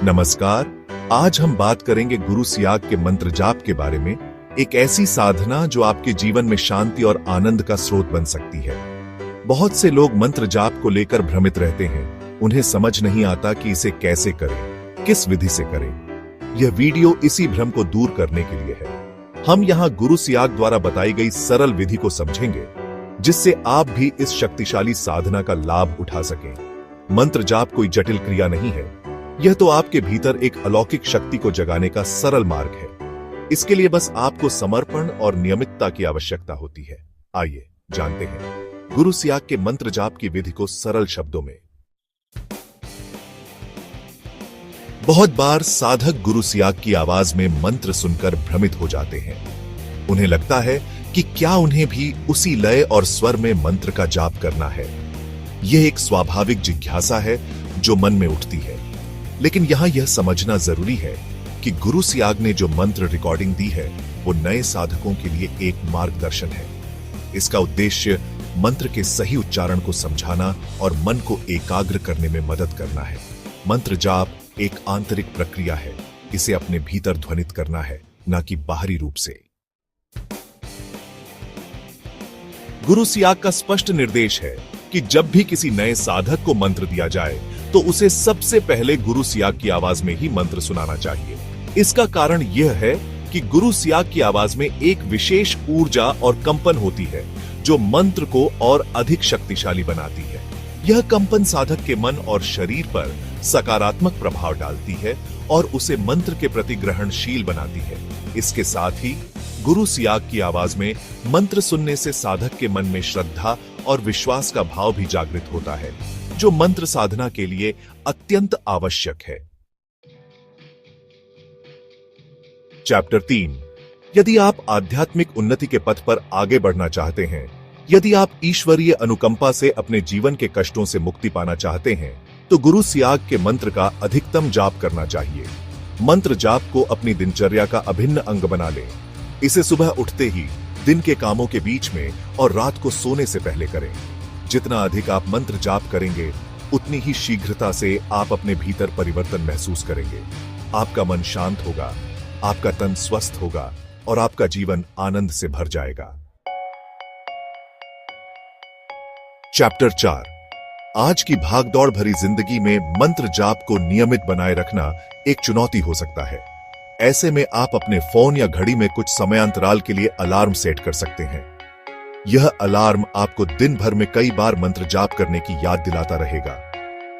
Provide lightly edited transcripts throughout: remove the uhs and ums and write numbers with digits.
नमस्कार। आज हम बात करेंगे गुरु सियाग के मंत्र जाप के बारे में, एक ऐसी साधना जो आपके जीवन में शांति और आनंद का स्रोत बन सकती है। बहुत से लोग मंत्र जाप को लेकर भ्रमित रहते हैं। उन्हें समझ नहीं आता कि इसे कैसे करें, किस विधि से करें। यह वीडियो इसी भ्रम को दूर करने के लिए है। हम यहाँ गुरु सियाग द्वारा बताई गई सरल विधि को समझेंगे, जिससे आप भी इस शक्तिशाली साधना का लाभ उठा सकें। मंत्र जाप कोई जटिल क्रिया नहीं है, यह तो आपके भीतर एक अलौकिक शक्ति को जगाने का सरल मार्ग है। इसके लिए बस आपको समर्पण और नियमितता की आवश्यकता होती है। आइए जानते हैं गुरु सियाग के मंत्र जाप की विधि को सरल शब्दों में। बहुत बार साधक गुरु सियाग की आवाज में मंत्र सुनकर भ्रमित हो जाते हैं। उन्हें लगता है कि क्या उन्हें भी उसी लय और स्वर में मंत्र का जाप करना है। यह एक स्वाभाविक जिज्ञासा है जो मन में उठती है। लेकिन यहां यह समझना जरूरी है कि गुरु सियाग ने जो मंत्र रिकॉर्डिंग दी है वो नए साधकों के लिए एक मार्गदर्शन है। इसका उद्देश्य मंत्र के सही उच्चारण को समझाना और मन को एकाग्र करने में मदद करना है। मंत्र जाप एक आंतरिक प्रक्रिया है। इसे अपने भीतर ध्वनित करना है, न कि बाहरी रूप से। गुरु सियाग का स्पष्ट निर्देश है कि जब भी किसी नए साधक को मंत्र दिया जाए तो उसे सबसे पहले गुरु सियाग की आवाज में ही मंत्र सुनाना चाहिए। इसका कारण यह है कि गुरु सियाग की आवाज में एक विशेष ऊर्जा और कंपन होती है जो मंत्र को और अधिक शक्तिशाली बनाती है। यह कंपन साधक के मन और शरीर पर सकारात्मक प्रभाव डालती है और उसे मंत्र के प्रति ग्रहणशील बनाती है। इसके साथ ही गुरु सियाग की आवाज में मंत्र सुनने से साधक के मन में श्रद्धा और विश्वास का भाव भी जागृत होता है, जो मंत्र साधना के लिए अत्यंत आवश्यक है। चैप्टर 3। यदि आप आध्यात्मिक उन्नति के पथ पर आगे बढ़ना चाहते हैं, यदि आप ईश्वरीय अनुकंपा से अपने जीवन के कष्टों से मुक्ति पाना चाहते हैं, तो गुरु सियाग के मंत्र का अधिकतम जाप करना चाहिए। मंत्र जाप को अपनी दिनचर्या का अभिन्न अंग बना लें। इसे सुबह उठते ही, दिन के कामों के बीच में और रात को सोने से पहले करें। जितना अधिक आप मंत्र जाप करेंगे, उतनी ही शीघ्रता से आप अपने भीतर परिवर्तन महसूस करेंगे। आपका मन शांत होगा, आपका तन स्वस्थ होगा और आपका जीवन आनंद से भर जाएगा। चैप्टर 4। आज की भागदौड़ भरी जिंदगी में मंत्र जाप को नियमित बनाए रखना एक चुनौती हो सकता है। ऐसे में आप अपने फोन या घड़ी में कुछ समयांतराल के लिए अलार्म सेट कर सकते हैं। यह अलार्म आपको दिन भर में कई बार मंत्र जाप करने की याद दिलाता रहेगा।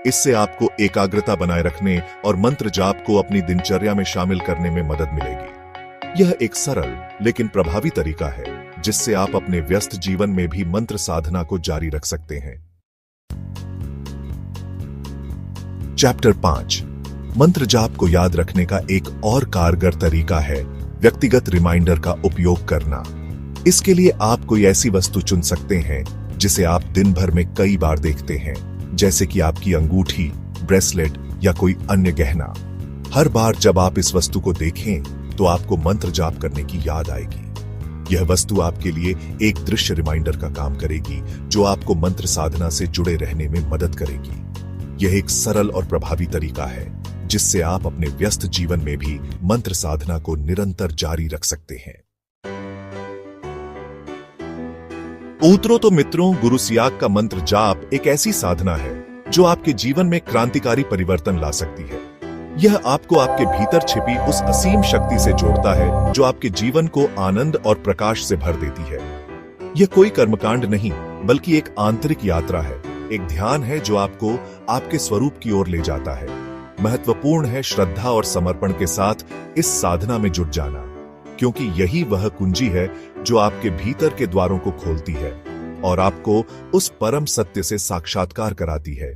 इससे आपको एकाग्रता बनाए रखने और मंत्र जाप को अपनी दिनचर्या में शामिल करने में मदद मिलेगी। यह एक सरल लेकिन प्रभावी तरीका है जिससे आप अपने व्यस्त जीवन में भी मंत्र साधना को जारी रख सकते हैं। चैप्टर 5। मंत्र जाप को याद रखने का एक और कारगर तरीका है व्यक्तिगत रिमाइंडर का उपयोग करना। इसके लिए आप कोई ऐसी वस्तु चुन सकते हैं जिसे आप दिन भर में कई बार देखते हैं, जैसे कि आपकी अंगूठी, ब्रेसलेट या कोई अन्य गहना। हर बार जब आप इस वस्तु को देखें तो आपको मंत्र जाप करने की याद आएगी। यह वस्तु आपके लिए एक दृश्य रिमाइंडर का काम करेगी जो आपको मंत्र साधना से जुड़े रहने में मदद करेगी। यह एक सरल और प्रभावी तरीका है जिससे आप अपने व्यस्त जीवन में भी मंत्र साधना को निरंतर जारी रख सकते हैं। पूत्रों तो मित्रों, गुरु सियाग का मंत्र जाप एक ऐसी साधना है जो आपके जीवन में क्रांतिकारी परिवर्तन ला सकती है। यह आपको आपके भीतर छिपी उस असीम शक्ति से जोड़ता है जो आपके जीवन को आनंद और प्रकाश से भर देती है। यह कोई कर्मकांड नहीं, बल्कि एक आंतरिक यात्रा है, एक ध्यान है जो आपको आपके स्वरूप की ओर ले जाता है। महत्वपूर्ण है श्रद्धा और समर्पण के साथ इस साधना में जुट जाना, क्योंकि यही वह कुंजी है जो आपके भीतर के द्वारों को खोलती है और आपको उस परम सत्य से साक्षात्कार कराती है